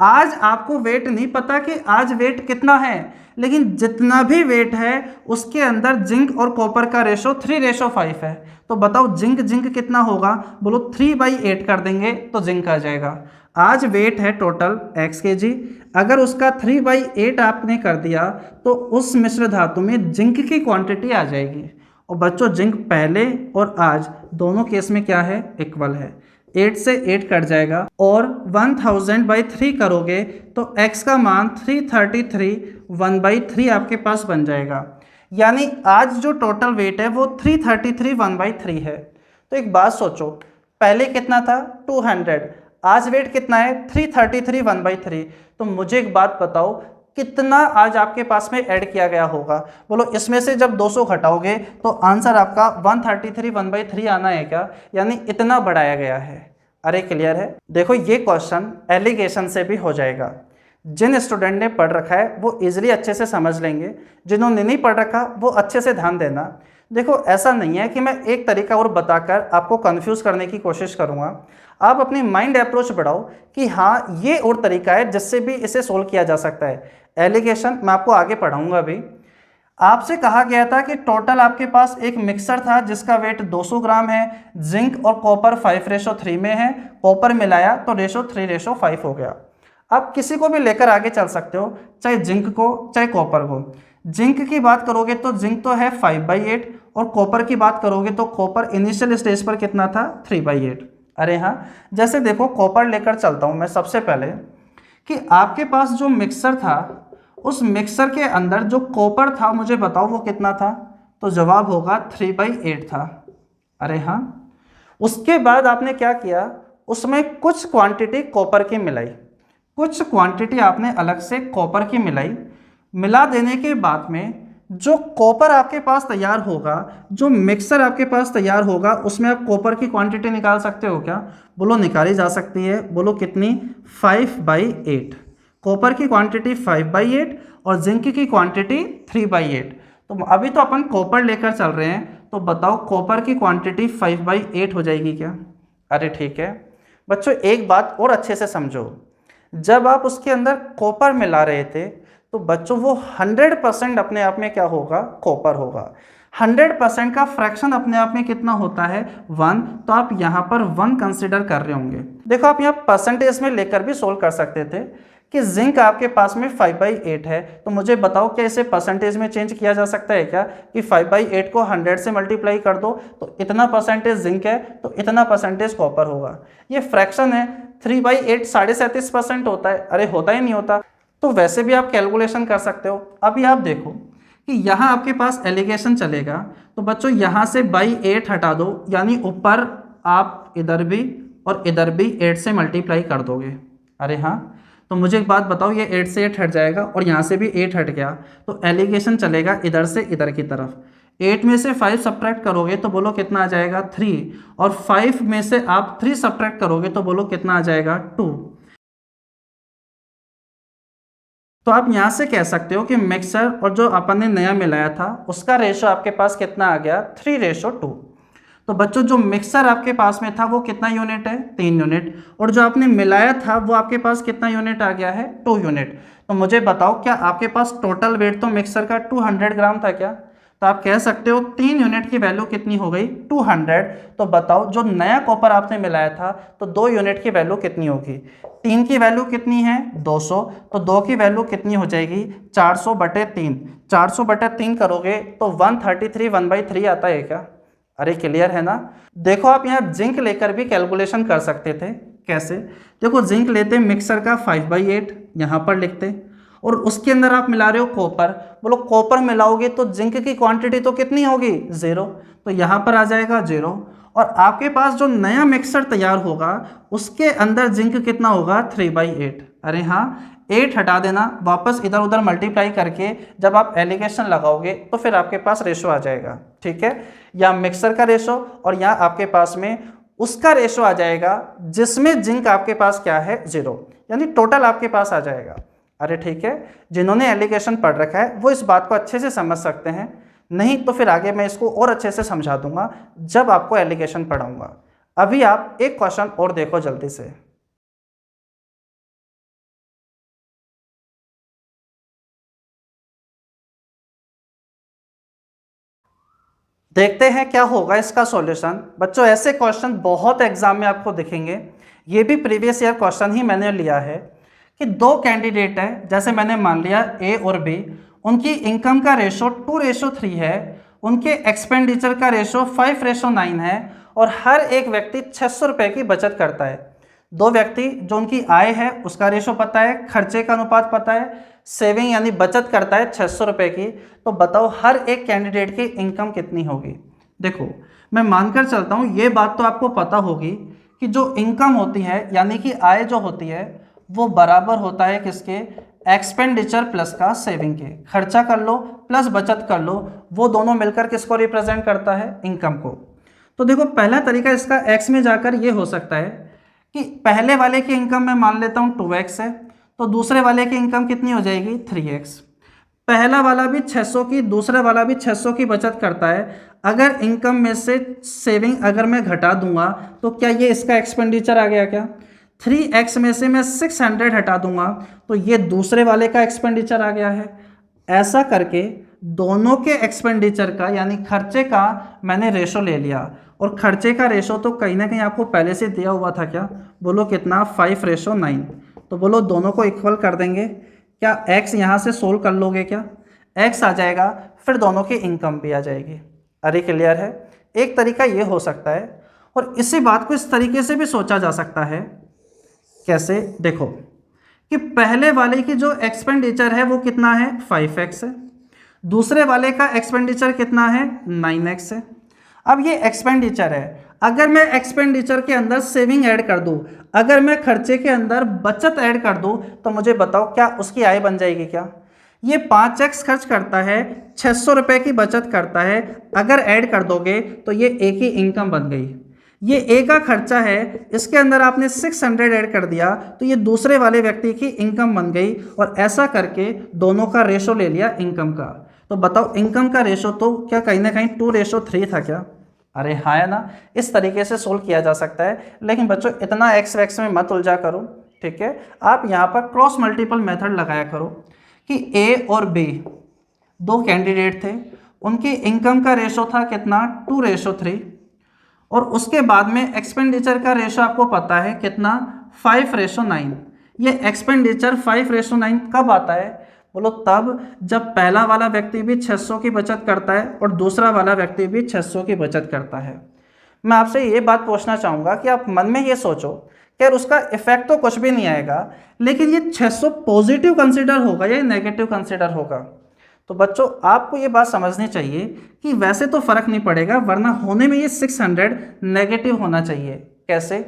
आज आपको वेट नहीं पता कि आज वेट कितना है, लेकिन जितना भी वेट है उसके अंदर जिंक और कॉपर का रेशो 3:5 है। तो बताओ जिंक जिंक कितना होगा, बोलो 3/8 कर देंगे तो जिंक आ जाएगा। आज वेट है टोटल x kg, अगर उसका 3/8 आपने कर दिया तो उस मिश्र धातु में जिंक की क्वांटिटी आ जाएगी। और बच्चों जिंक पहले और आज दोनों केस में क्या है इक्वल है, 8 से 8 कट जाएगा और 1000/3 करोगे तो x का मान 333 1/3 आपके पास बन जाएगा। यानी आज जो टोटल वेट है वो 333 1/3 है। तो एक बात सोचो पहले कितना था 200, आज वेट कितना है 333 1/3। तो मुझे एक बात बताओ कितना आज आपके पास में ऐड किया गया होगा, बोलो इसमें से जब 200 घटाओगे तो आंसर आपका 133 1/3 आना है क्या, यानी इतना बढ़ाया गया है। अरे क्लियर है। देखो ये क्वेश्चन एलिगेशन से भी हो जाएगा, जिन स्टूडेंट ने पढ़ रखा है वो इजीली अच्छे से समझ लेंगे, जिन्होंने नहीं पढ़ रखा वो अच्छे से ध्यान देना। देखो ऐसा नहीं है कि मैं एक तरीका और बताकर आपको कंफ्यूज करने की कोशिश करूंगा, आप अपनी माइंड अप्रोच बढ़ाओ कि हाँ ये और तरीका है जिससे भी इसे सोल्व किया जा सकता है। एलिगेशन मैं आपको आगे पढ़ाऊंगा अभी। आपसे कहा गया था कि टोटल आपके पास एक मिक्सर था जिसका वेट 200 ग्राम है, जिंक और कॉपर 5:3 में है, कॉपर मिलाया तो रेशो 3:5 हो गया। आप किसी को भी लेकर आगे चल सकते हो, चाहे जिंक को चाहे कॉपर को। जिंक की बात करोगे तो जिंक तो है 5/8 और कॉपर की बात करोगे तो कॉपर इनिशियल स्टेज पर कितना था 3/8। अरे हाँ, जैसे देखो कॉपर लेकर चलता हूँ मैं सबसे पहले कि आपके पास जो मिक्सर था उस मिक्सर के अंदर जो कॉपर था मुझे बताओ वो कितना था, तो जवाब होगा 3/8 था। अरे हाँ, उसके बाद आपने क्या किया, उसमें कुछ क्वांटिटी कॉपर की मिलाई, कुछ क्वांटिटी आपने अलग से कॉपर की मिलाई। मिला देने के बाद में जो कॉपर आपके पास तैयार होगा, जो मिक्सर आपके पास तैयार होगा, उसमें आप कॉपर की क्वांटिटी निकाल सकते हो क्या, बोलो निकाली जा सकती है। बोलो कितनी 5/8, कॉपर की क्वांटिटी 5/8 और जिंक की क्वांटिटी 3/8। तो अभी तो अपन कॉपर लेकर चल रहे हैं, तो बताओ कॉपर की क्वांटिटी 5/8 हो जाएगी क्या। अरे ठीक है बच्चों, एक बात और अच्छे से समझो, जब आप उसके अंदर कॉपर मिला रहे थे तो बच्चों वो 100% अपने आप में क्या होगा कॉपर होगा। 100% का फ्रैक्शन अपने आप में कितना होता है 1, तो आप यहाँ पर 1 कंसिडर कर रहे होंगे। देखो आप यहाँ परसेंटेज में लेकर भी सोल्व कर सकते थे कि जिंक आपके पास में 5/8 है, तो मुझे बताओ क्या इसे परसेंटेज में चेंज किया जा सकता है क्या कि 5/8 को 100 से मल्टीप्लाई कर दो तो इतना परसेंटेज जिंक है तो इतना परसेंटेज कॉपर होगा। ये फ्रैक्शन है, 3/8 37.5% होता है, अरे होता ही नहीं होता। तो वैसे भी आप कैलकुलेशन कर सकते हो। अभी आप देखो कि यहाँ आपके पास एलिगेशन चलेगा, तो बच्चों यहाँ से बाई 8 हटा दो, यानी ऊपर आप इधर भी और इधर भी 8 से मल्टीप्लाई कर दोगे। अरे हाँ, तो मुझे एक बात बताओ, ये 8 से 8 हट जाएगा और यहाँ से भी 8 हट गया, तो एलिगेशन चलेगा इधर से इधर की तरफ। 8 में से 5 सब्ट्रैक्ट करोगे तो बोलो कितना आ जाएगा 3, और 5 में से आप 3 सब्ट्रैक्ट करोगे तो बोलो कितना आ जाएगा 2। तो आप यहाँ से कह सकते हो कि मिक्सर और जो अपन ने नया मिलाया था उसका रेशो आपके पास कितना आ गया 3:2। तो बच्चों जो मिक्सर आपके पास में था वो कितना यूनिट है 3 यूनिट, और जो आपने मिलाया था वो आपके पास कितना यूनिट आ गया है 2 यूनिट। तो मुझे बताओ क्या आपके पास टोटल वेट तो मिक्सर का 200 ग्राम था क्या? तो आप कह सकते हो 3 यूनिट की वैल्यू कितनी हो गई 200। तो बताओ जो नया कॉपर आपने मिलाया था तो 2 यूनिट की वैल्यू कितनी होगी? 3 की वैल्यू कितनी है 200, तो 2 की वैल्यू कितनी हो जाएगी 400/3। 400/3 करोगे तो 133 1/3 आता है क्या? अरे क्लियर है ना। देखो आप यहाँ जिंक लेकर भी कैलकुलेशन कर सकते थे। कैसे? देखो जिंक लेते मिक्सर का 5/8 यहाँ पर लिखते, और उसके अंदर आप मिला रहे हो कॉपर, बोलो कॉपर मिलाओगे तो जिंक की क्वांटिटी तो कितनी होगी 0, तो यहाँ पर आ जाएगा 0। और आपके पास जो नया मिक्सर तैयार होगा उसके अंदर जिंक कितना होगा 3/8। अरे हाँ, 8 हटा देना, वापस इधर उधर मल्टीप्लाई करके जब आप एलिगेशन लगाओगे तो फिर आपके पास रेशो आ जाएगा। ठीक है, या मिक्सर का रेशो और यहाँ आपके पास में उसका रेशो आ जाएगा जिसमें जिंक आपके पास क्या है 0, यानी टोटल आपके पास आ जाएगा। अरे ठीक है, जिन्होंने एलिगेशन पढ़ रखा है वो इस बात को अच्छे से समझ सकते हैं, नहीं तो फिर आगे मैं इसको और अच्छे से समझा दूंगा जब आपको एलिगेशन पढ़ाऊंगा। अभी आप एक क्वेश्चन और देखो जल्दी से। देखते हैं क्या होगा इसका सॉल्यूशन। बच्चों ऐसे क्वेश्चन बहुत एग्जाम में आपको दिखेंगे, ये भी प्रीवियस ईयर क्वेश्चन ही मैंने लिया है कि 2 कैंडिडेट है, जैसे मैंने मान लिया ए और बी, उनकी इनकम का रेशो 2:3 है, उनके एक्सपेंडिचर का रेशो 5:9 है, और हर एक व्यक्ति 600 रुपये की बचत करता है। 2 व्यक्ति जो उनकी आय है उसका रेशो पता है, खर्चे का अनुपात पता है, सेविंग यानी बचत करता है 600 रुपये की, तो बताओ हर एक कैंडिडेट की इनकम कितनी होगी। देखो मैं मानकर चलता हूँ ये बात तो आपको पता होगी कि जो इनकम होती है यानी कि आय जो होती है वो बराबर होता है किसके, एक्सपेंडिचर प्लस का सेविंग के। खर्चा कर लो प्लस बचत कर लो, वो दोनों मिलकर किसको रिप्रेजेंट करता है, इनकम को। तो देखो पहला तरीका इसका एक्स में जाकर ये हो सकता है कि पहले वाले की इनकम मैं मान लेता हूँ 2x है, तो दूसरे वाले की इनकम कितनी हो जाएगी 3x। पहला वाला भी 600 की, दूसरा वाला भी 600 की बचत करता है। अगर इनकम में से सेविंग अगर मैं घटा दूंगा तो क्या ये इसका एक्सपेंडिचर आ गया क्या? 3x में से मैं 600 हटा दूंगा तो ये दूसरे वाले का एक्सपेंडिचर आ गया है। ऐसा करके दोनों के एक्सपेंडिचर का यानी खर्चे का मैंने रेशो ले लिया, और खर्चे का रेशो तो कहीं ना कहीं आपको पहले से दिया हुआ था क्या, बोलो कितना 5:9। तो बोलो दोनों को इक्वल कर देंगे, क्या x यहाँ से सोल्व कर लोगे क्या, x आ जाएगा, फिर दोनों की इनकम भी आ जाएगी। अरे क्लियर है। एक तरीका ये हो सकता है, और इसी बात को इस तरीके से भी सोचा जा सकता है। कैसे? देखो कि पहले वाले की जो एक्सपेंडिचर है वो कितना है 5x है, दूसरे वाले का एक्सपेंडिचर कितना है 9x है। अब ये एक्सपेंडिचर है, अगर मैं एक्सपेंडिचर के अंदर सेविंग ऐड कर दूं, अगर मैं खर्चे के अंदर बचत ऐड कर दूं, तो मुझे बताओ क्या उसकी आय बन जाएगी क्या? ये 5x खर्च करता है, 600 रुपये की बचत करता है, अगर ऐड कर दोगे तो ये ए की इनकम बन गई। ये ए का खर्चा है, इसके अंदर आपने 600 ऐड कर दिया तो ये दूसरे वाले व्यक्ति की इनकम बन गई, और ऐसा करके दोनों का रेशो ले लिया इनकम का। तो बताओ इनकम का रेशो तो क्या कहीं ना कहीं 2:3 था क्या? अरे हाँ है ना। इस तरीके से सोल्व किया जा सकता है, लेकिन बच्चों इतना एक्स वैक्स में मत उलझा करो। ठीक है, आप यहाँ पर क्रॉस मल्टीपल मेथड लगाया करो कि ए और बी 2 कैंडिडेट थे, उनकी इनकम का रेशो था कितना 2:3 और उसके बाद में एक्सपेंडिचर का रेशो आपको पता है कितना 5:9। ये एक्सपेंडिचर 5:9 कब आता है? बोलो तब जब पहला वाला व्यक्ति भी 600 की बचत करता है और दूसरा वाला व्यक्ति भी 600 की बचत करता है। मैं आपसे ये बात पूछना चाहूँगा कि आप मन में ये सोचो कि यार उसका इफेक्ट तो कुछ भी नहीं आएगा, लेकिन ये 600 पॉजिटिव कंसिडर होगा या नेगेटिव कंसिडर होगा? तो बच्चों आपको ये बात समझनी चाहिए कि वैसे तो फर्क नहीं पड़ेगा, वरना होने में ये 600 नेगेटिव होना चाहिए। कैसे?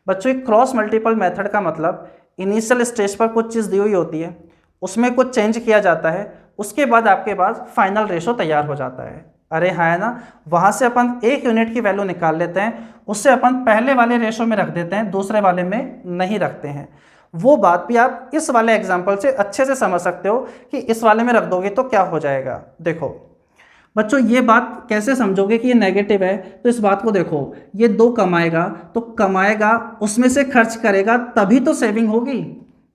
बच्चों एक क्रॉस मल्टीपल मेथड का मतलब इनिशियल स्टेज पर कुछ चीज़ दी हुई होती है, उसमें कुछ चेंज किया जाता है, उसके बाद आपके पास फाइनल रेशो तैयार हो जाता है। अरे हाँ है ना, वहाँ से अपन 1 यूनिट की वैल्यू निकाल लेते हैं, उससे अपन पहले वाले रेशो में रख देते हैं, दूसरे वाले में नहीं रखते हैं। वो बात भी आप इस वाले एग्जाम्पल से अच्छे से समझ सकते हो कि इस वाले में रख दोगे तो क्या हो जाएगा। देखो बच्चों ये बात कैसे समझोगे कि ये नेगेटिव है, तो इस बात को देखो, ये 2 कमाएगा तो कमाएगा उसमें से खर्च करेगा तभी तो सेविंग होगी।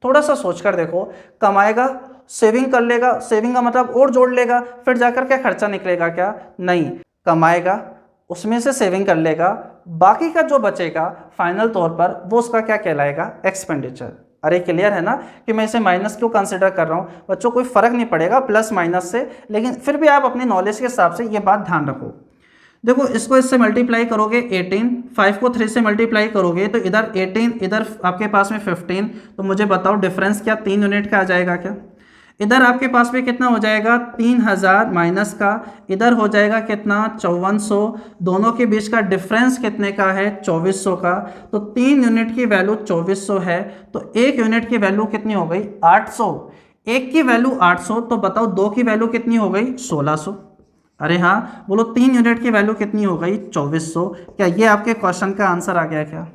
थोड़ा सा सोच कर देखो, कमाएगा सेविंग कर लेगा, सेविंग का मतलब और जोड़ लेगा, फिर जाकर क्या खर्चा निकलेगा क्या? नहीं, कमाएगा उसमें से सेविंग कर लेगा, बाकी का जो बचेगा फाइनल तौर पर वो उसका क्या कहलाएगा? एक्सपेंडिचर। अरे क्लियर है ना कि मैं इसे माइनस क्यों कंसिडर कर रहा हूँ? बच्चों कोई फर्क नहीं पड़ेगा प्लस माइनस से, लेकिन फिर भी आप अपनी नॉलेज के हिसाब से ये बात ध्यान रखो। देखो इसको इससे मल्टीप्लाई करोगे 18, 5 को 3 से मल्टीप्लाई करोगे तो इधर 18, इधर आपके पास में 15, तो मुझे बताओ डिफरेंस क्या 3 यूनिट का आ जाएगा क्या? इधर आपके पास में कितना हो जाएगा 3000 माइनस का, इधर हो जाएगा कितना 5400, दोनों के बीच का डिफरेंस कितने का है 2400 का। तो 3 यूनिट की वैल्यू 2400 है, तो 1 यूनिट की वैल्यू कितनी हो गई 800। एक की वैल्यू 800, तो बताओ 2 की वैल्यू कितनी हो गई 1600। अरे हाँ बोलो 3 यूनिट की वैल्यू कितनी हो गई 2400। क्या ये आपके क्वेश्चन का आंसर आ गया क्या?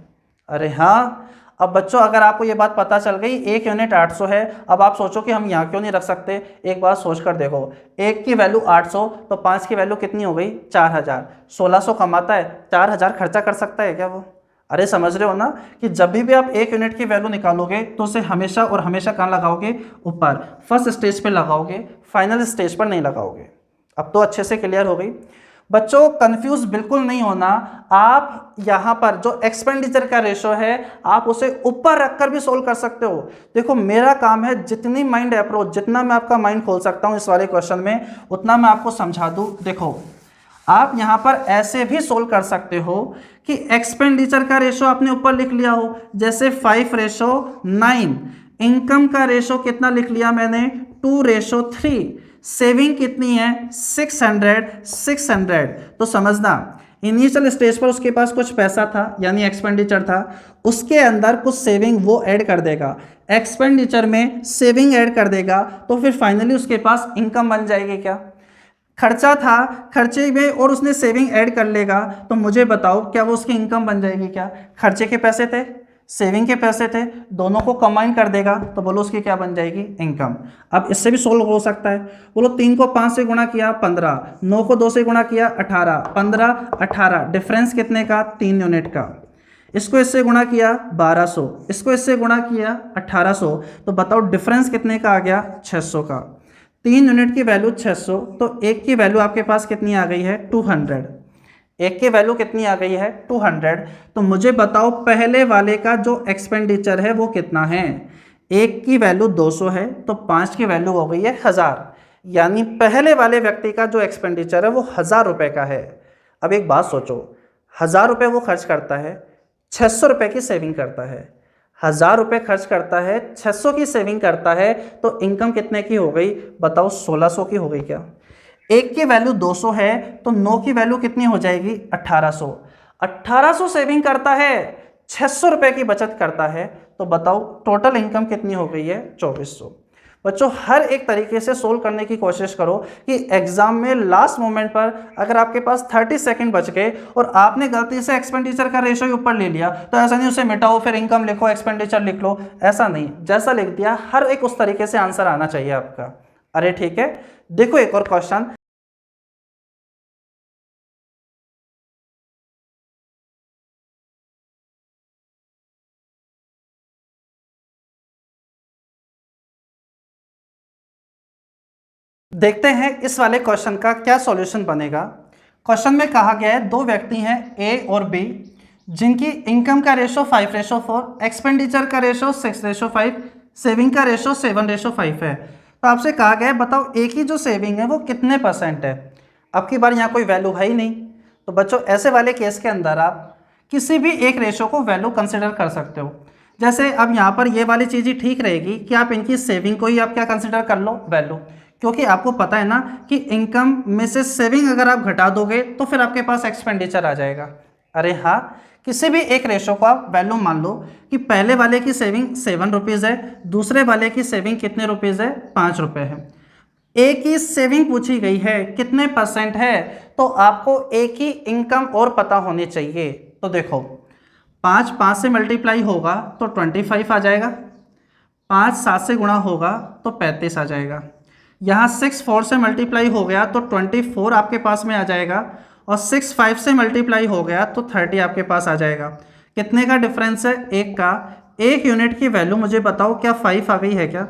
अरे हाँ। अब बच्चों अगर आपको ये बात पता चल गई 1 यूनिट 800 है, अब आप सोचो कि हम यहाँ क्यों नहीं रख सकते। एक बात सोच कर देखो, 1 की वैल्यू 800 तो 5 की वैल्यू कितनी हो गई 4000। 1600 कमाता है, 4000 खर्चा कर सकता है क्या वो? अरे समझ रहे हो ना कि जब भी आप 1 यूनिट की वैल्यू निकालोगे तो उसे हमेशा और हमेशा कहाँ लगाओगे? ऊपर, फर्स्ट स्टेज पे लगाओगे, फाइनल स्टेज पर नहीं लगाओगे। अब तो अच्छे से क्लियर हो गई। बच्चों कंफ्यूज बिल्कुल नहीं होना, आप यहां पर जो एक्सपेंडिचर का रेशो है आप उसे ऊपर रखकर भी सोल्व कर सकते हो। देखो मेरा काम है जितनी माइंड अप्रोच, जितना मैं आपका माइंड खोल सकता हूं इस वाले क्वेश्चन में, उतना मैं आपको समझा दूं। देखो आप यहां पर ऐसे भी सोल्व कर सकते हो कि एक्सपेंडिचर का रेशो आपने ऊपर लिख लिया हो, जैसे 5:9, इनकम का रेशो कितना लिख लिया मैंने 2:3, सेविंग कितनी है 600। तो समझना इनिशियल स्टेज पर उसके पास कुछ पैसा था यानी एक्सपेंडिचर था, उसके अंदर कुछ सेविंग वो ऐड कर देगा, एक्सपेंडिचर में सेविंग ऐड कर देगा, तो फिर फाइनली उसके पास इनकम बन जाएगी क्या? खर्चा था, खर्चे में और उसने सेविंग ऐड कर लेगा, तो मुझे बताओ क्या वो उसकी इनकम बन जाएगी क्या? खर्चे के पैसे थे, सेविंग के पैसे थे, दोनों को कंबाइन कर देगा, तो बोलो उसकी क्या बन जाएगी? इनकम। अब इससे भी सोल्व हो सकता है। बोलो 3 को 5 से गुणा किया 15, 9 को 2 से गुणा किया 18, 15 18, डिफरेंस कितने का 3 यूनिट का। इसको इससे गुणा किया 1200, इसको इससे गुणा किया 1800, तो बताओ डिफरेंस कितने का आ गया 600 का। 3 यूनिट की वैल्यू 600, तो एक की वैल्यू आपके पास कितनी आ गई है 200। एक की वैल्यू कितनी आ गई है 200। तो मुझे बताओ पहले वाले का जो एक्सपेंडिचर है वो कितना है? एक की वैल्यू 200 है, तो 5 की वैल्यू हो गई है 1000, यानी पहले वाले व्यक्ति का जो एक्सपेंडिचर है वो 1000 रुपये का है। अब एक बात सोचो, 1000 रुपये वो खर्च करता है, 600 रुपये की सेविंग करता है। 1000 रुपये खर्च करता है, 600 की सेविंग करता है, तो इनकम कितने की हो गई बताओ? 1600 की हो गई क्या? एक की वैल्यू 200 है, तो 9 की वैल्यू कितनी हो जाएगी 1800। 1800 सेविंग करता है, 600 रुपये की बचत करता है, तो बताओ टोटल इनकम कितनी हो गई है 2400। बच्चों हर एक तरीके से सोल्व करने की कोशिश करो कि एग्जाम में लास्ट मोमेंट पर अगर आपके पास 30 सेकंड बच गए और आपने गलती से एक्सपेंडिचर का रेशो ही ऊपर ले लिया, तो ऐसा नहीं उसे मिटाओ फिर इनकम लिखो एक्सपेंडिचर लिख लो, ऐसा नहीं, जैसा लिख दिया हर एक उस तरीके से आंसर आना चाहिए आपका। अरे ठीक है, देखो एक और क्वेश्चन। देखते हैं इस वाले क्वेश्चन का क्या सॉल्यूशन बनेगा। क्वेश्चन में कहा गया है दो व्यक्ति हैं ए और बी जिनकी इनकम का रेशो 5:4, एक्सपेंडिचर का रेशो 6:5, सेविंग का रेशो 7:5 है। तो आपसे कहा गया है बताओ ए की जो सेविंग है वो कितने % है। अब की बार यहाँ कोई वैल्यू है ही नहीं, तो बच्चों ऐसे वाले केस के अंदर आप किसी भी एक रेशो को वैल्यू कंसिडर कर सकते हो। जैसे अब यहाँ पर ये वाली चीज़ ही ठीक रहेगी कि आप इनकी सेविंग को ही आप क्या कंसिडर कर लो वैल्यू, क्योंकि आपको पता है ना कि इनकम में से सेविंग अगर आप घटा दोगे तो फिर आपके पास एक्सपेंडिचर आ जाएगा। अरे हाँ, किसी भी एक रेशो को आप वैल्यू मान लो कि पहले वाले की सेविंग 7 रुपीज़ है, दूसरे वाले की सेविंग कितने रुपीज़ है, 5 रुपये है। ए की सेविंग पूछी गई है कितने % है, तो आपको ए की इनकम और पता होनी चाहिए। तो देखो 5 से मल्टीप्लाई होगा तो 25 आ जाएगा, 5 7 से गुणा होगा तो 35 आ जाएगा। यहाँ 6 4 से मल्टीप्लाई हो गया तो 24 आपके पास में आ जाएगा, और 6 5 से मल्टीप्लाई हो गया तो 30 आपके पास आ जाएगा। कितने का डिफरेंस है, एक का। एक यूनिट की वैल्यू मुझे बताओ क्या 5 आ गई है क्या।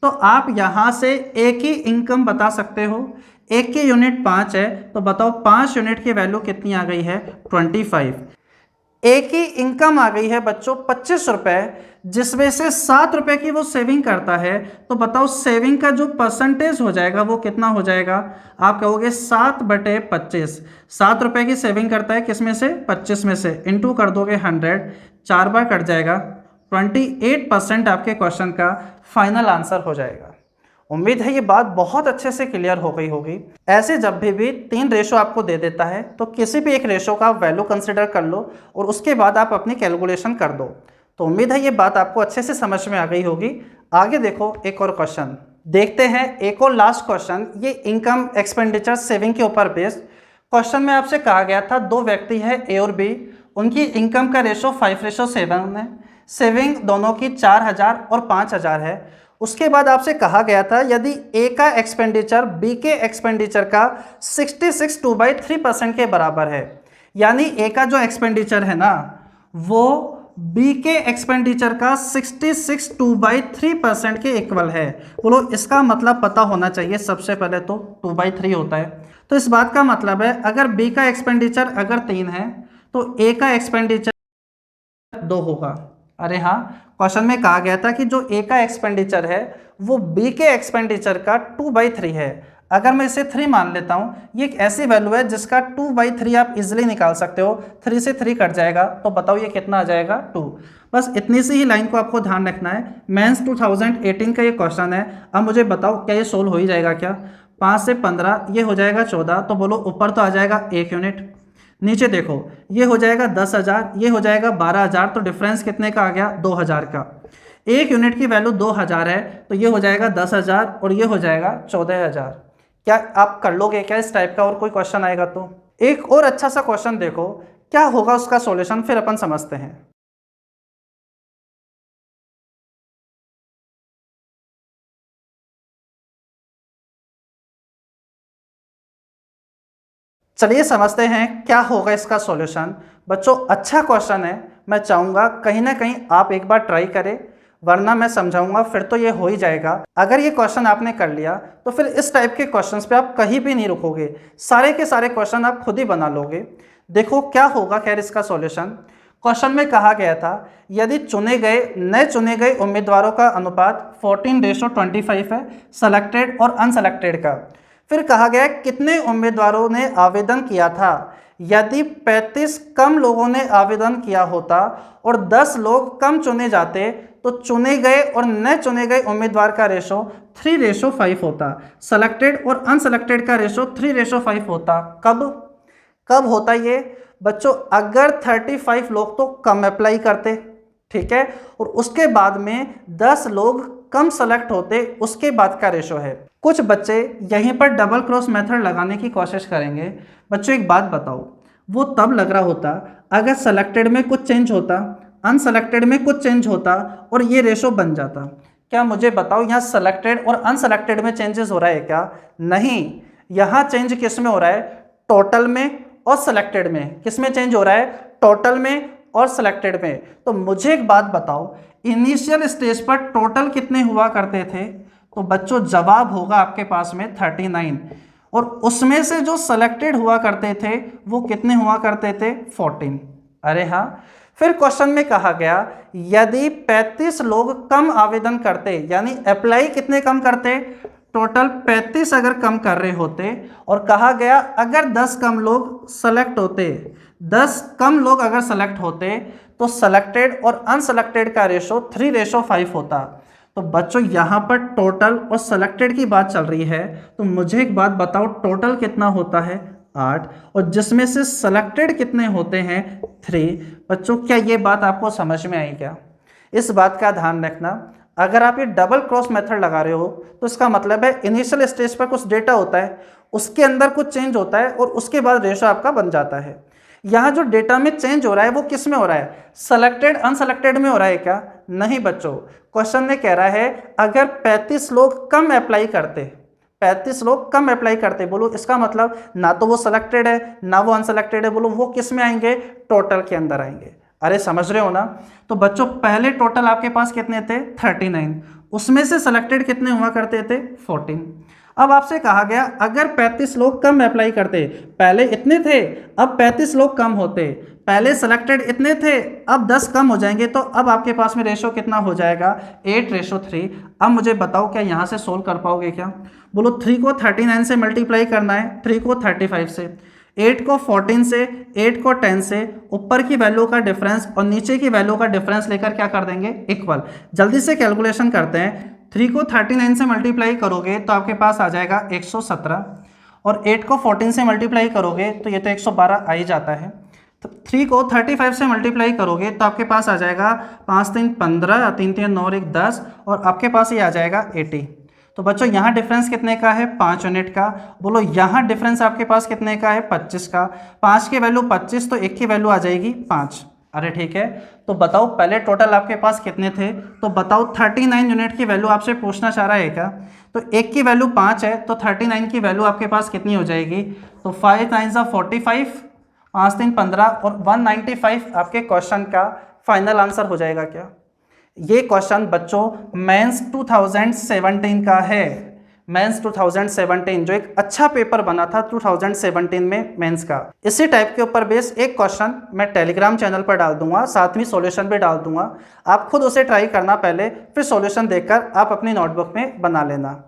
तो आप यहाँ से एक ही इनकम बता सकते हो, एक की यूनिट 5 है, तो बताओ 5 यूनिट की वैल्यू कितनी आ गई है, 25। एक ही इनकम आ गई है बच्चों 25 रुपये, जिसमें से 7 रुपये की वो सेविंग करता है, तो बताओ सेविंग का जो % हो जाएगा वो कितना हो जाएगा। आप कहोगे 7/25, 7 रुपये की सेविंग करता है किस में से, 25 में से, इंटू कर दोगे 100, 4 बार कट जाएगा, 28% आपके क्वेश्चन का फाइनल आंसर हो जाएगा। उम्मीद है ये बात बहुत अच्छे से क्लियर हो गई होगी। ऐसे जब भी 3 रेशो आपको दे देता है तो किसी भी एक रेशो का वैल्यू कंसिडर कर लो और उसके बाद आप अपनी कैलकुलेशन कर दो। तो उम्मीद है ये बात आपको अच्छे से समझ में आ गई होगी। आगे देखो एक और क्वेश्चन देखते हैं, एक और लास्ट क्वेश्चन, ये इनकम एक्सपेंडिचर सेविंग के ऊपर बेस्ड क्वेश्चन में आपसे कहा गया था दो व्यक्ति है ए और बी, उनकी इनकम का रेशो 5:7 है, सेविंग दोनों की 4000 और 5000 है। उसके बाद आपसे कहा गया था यदि ए का एक्सपेंडिचर बी के एक्सपेंडिचर का 66 2/3% के बराबर है, यानी ए का जो एक्सपेंडिचर है ना वो बी के एक्सपेंडिचर का 66 2/3% के इक्वल है। बोलो इसका मतलब पता होना चाहिए, सबसे पहले तो 2/3 होता है, तो इस बात का मतलब है अगर बी का एक्सपेंडिचर अगर 3 है तो ए का एक्सपेंडिचर 2 होगा। अरे हाँ, क्वेश्चन में कहा गया था कि जो ए का एक्सपेंडिचर है वो बी के एक्सपेंडिचर का 2/3 है। अगर मैं इसे 3 मान लेता हूँ, ये एक ऐसी वैल्यू है जिसका 2/3 आप इजीली निकाल सकते हो, 3 से 3 कट जाएगा, तो बताओ ये कितना आ जाएगा, 2। बस इतनी सी ही लाइन को आपको ध्यान रखना है। मेंस 2018 का ये क्वेश्चन है। अब मुझे बताओ क्या ये सोल्व हो ही जाएगा क्या। 5 से 15 ये हो जाएगा 14, तो बोलो ऊपर तो आ जाएगा 1 यूनिट, नीचे देखो ये हो जाएगा 10,000, ये हो जाएगा 12,000, तो डिफरेंस कितने का आ गया, 2,000 का। एक यूनिट की वैल्यू 2,000 है तो ये हो जाएगा 10,000 और ये हो जाएगा 14,000। क्या आप कर लोगे क्या इस टाइप का, और कोई क्वेश्चन आएगा तो। एक और अच्छा सा क्वेश्चन देखो क्या होगा उसका सॉल्यूशन, फिर अपन समझते हैं। चलिए समझते हैं क्या होगा इसका सॉल्यूशन। बच्चों अच्छा क्वेश्चन है, मैं चाहूँगा कहीं ना कहीं आप एक बार ट्राई करें, वरना मैं समझाऊंगा फिर तो ये हो ही जाएगा। अगर ये क्वेश्चन आपने कर लिया तो फिर इस टाइप के क्वेश्चंस पे आप कहीं भी नहीं रुकोगे, सारे के सारे क्वेश्चन आप खुद ही बना लोगे। देखो क्या होगा खैर इसका सॉल्यूशन। क्वेश्चन में कहा गया था यदि नए चुने गए उम्मीदवारों का अनुपात 14:25 है, सेलेक्टेड और अनसेलेक्टेड का। फिर कहा गया कितने उम्मीदवारों ने आवेदन किया था। यदि 35 कम लोगों ने आवेदन किया होता और 10 लोग कम चुने जाते तो चुने गए और न चुने गए उम्मीदवार का रेशो 3:5 होता। सेलेक्टेड और अनसेलेक्टेड का रेशो 3:5 होता। कब होता ये बच्चों, अगर 35 लोग तो कम अप्लाई करते, ठीक है, और उसके बाद में 10 लोग कम सेलेक्ट होते, उसके बाद का रेशो है। कुछ बच्चे यहीं पर डबल क्रॉस मेथड लगाने की कोशिश करेंगे। बच्चों एक बात बताओ, वो तब लग रहा होता अगर सेलेक्टेड में कुछ चेंज होता, अनसेलेक्टेड में कुछ चेंज होता और ये रेशो बन जाता। क्या मुझे बताओ यहाँ सेलेक्टेड और अनसेलेक्टेड में चेंजेस हो रहा है क्या? नहीं, यहाँ चेंज किस में हो रहा है, टोटल में और सेलेक्टेड में। किस में चेंज हो रहा है, टोटल में और सेलेक्टेड में। तो मुझे एक बात बताओ, इनिशियल स्टेज पर टोटल कितने हुआ करते थे, तो बच्चों जवाब होगा आपके पास में 39। और उसमें से जो सेलेक्टेड हुआ करते थे वो कितने हुआ करते थे? 14। अरे हाँ। फिर क्वेश्चन में कहा गया यदि 35 लोग कम आवेदन करते, यानी अप्लाई कितने कम करते? टोटल 35 अगर कम कर रहे होते, और कहा गया अगर 10 कम लोग सेलेक्ट होते, 10 कम लोग अगर सेलेक्ट होते तो सेलेक्टेड और अनसेलेक्टेड का रेशो 3:5 होता। तो बच्चों यहाँ पर टोटल और सेलेक्टेड की बात चल रही है, तो मुझे एक बात बताओ, टोटल कितना होता है? 8, और जिसमें से सेलेक्टेड कितने होते हैं? 3। बच्चों क्या ये बात आपको समझ में आई क्या? इस बात का ध्यान रखना, अगर आप ये डबल क्रॉस मेथड लगा रहे हो तो इसका मतलब है इनिशियल स्टेज पर कुछ डेटा होता है, उसके अंदर कुछ चेंज होता है और उसके बाद रेशो आपका बन जाता है। यहाँ जो डेटा में चेंज हो रहा है वो किस में हो रहा है? सेलेक्टेड अनसेलेक्टेड में हो रहा है क्या? नहीं बच्चों, क्वेश्चन ने कह रहा है अगर 35 लोग कम अप्लाई करते, 35 लोग कम अप्लाई करते, बोलो इसका मतलब ना तो वो सेलेक्टेड है ना वो अनसेलेक्टेड है, बोलो वो किस में आएंगे? टोटल के अंदर आएंगे। अरे समझ रहे हो ना? तो बच्चों पहले टोटल आपके पास कितने थे? 39, उसमें से सेलेक्टेड कितने हुआ करते थे? 14। अब आपसे कहा गया अगर 35 लोग कम अप्लाई करते, पहले इतने थे अब 35 लोग कम होते, पहले सेलेक्टेड इतने थे अब 10 कम हो जाएंगे, तो अब आपके पास में रेशो कितना हो जाएगा? 8:3। अब मुझे बताओ क्या यहाँ से सोल्व कर पाओगे क्या? बोलो 3 को 39 से मल्टीप्लाई करना है, 3 को 35 से, 8 को 14 से, 8 को 10 से, ऊपर की वैल्यू का डिफरेंस और नीचे की वैल्यू का डिफरेंस लेकर क्या कर देंगे? इक्वल। जल्दी से कैलकुलेशन करते हैं। 3 को 39 से मल्टीप्लाई करोगे तो आपके पास आ जाएगा 117, और 8 को 14 से मल्टीप्लाई करोगे तो ये तो 112 आ ही जाता है। तो 3 को 35 से मल्टीप्लाई करोगे तो आपके पास आ जाएगा 5 3 15, 3 3 9 1 10, और आपके पास ये आ जाएगा 80। तो बच्चों यहाँ डिफरेंस कितने का है? 5 यूनिट का। बोलो यहाँ डिफरेंस आपके पास कितने का है? 25 का। 5 की वैल्यू 25 तो 1 की वैल्यू आ जाएगी 5। अरे ठीक है, तो बताओ पहले टोटल आपके पास कितने थे? तो बताओ 39 यूनिट की वैल्यू आपसे पूछना चाह रहा है क्या? तो 1 की वैल्यू 5 है तो 39 की वैल्यू आपके पास कितनी हो जाएगी? तो 5 9 45, 5 3 15 और 195 आपके क्वेश्चन का फाइनल आंसर हो जाएगा क्या? ये क्वेश्चन बच्चों मेंस 2017 का है। मेंस 2017 जो एक अच्छा पेपर बना था 2017 में मेंस का, इसी टाइप के ऊपर बेस एक क्वेश्चन मैं टेलीग्राम चैनल पर डाल दूंगा, साथ में सॉल्यूशन भी डाल दूंगा। आप खुद उसे ट्राई करना पहले, फिर सॉल्यूशन देखकर आप अपनी नोटबुक में बना लेना।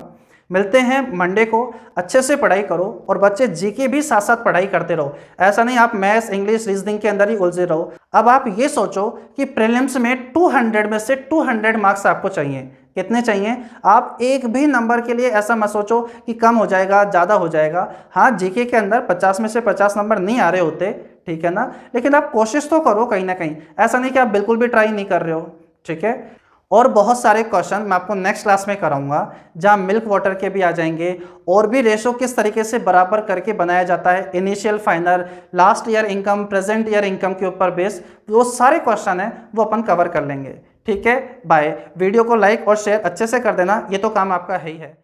मिलते हैं मंडे को। अच्छे से पढ़ाई करो और बच्चे जीके भी साथ साथ पढ़ाई करते रहो। ऐसा नहीं आप मैथ्स इंग्लिश रीजनिंग के अंदर ही उलझे रहो। अब आप ये सोचो कि प्रीलिम्स में 200 में से 200 मार्क्स आपको चाहिए। कितने चाहिए? आप एक भी नंबर के लिए ऐसा मत सोचो कि कम हो जाएगा ज़्यादा हो जाएगा। हाँ जीके के अंदर 50 में से 50 नंबर नहीं आ रहे होते, ठीक है ना, लेकिन आप कोशिश तो करो कहीं ना कहीं। ऐसा नहीं कि आप बिल्कुल भी ट्राई नहीं कर रहे हो, ठीक है। और बहुत सारे क्वेश्चन मैं आपको नेक्स्ट क्लास में कराऊंगा, जहां मिल्क वाटर के भी आ जाएंगे और भी रेशो किस तरीके से बराबर करके बनाया जाता है, initial final last year income present year income के ऊपर बेस, वो सारे क्वेश्चन हैं वो अपन कवर कर लेंगे। ठीक है, बाय। वीडियो को लाइक और शेयर अच्छे से कर देना, ये तो काम आपका है ही है।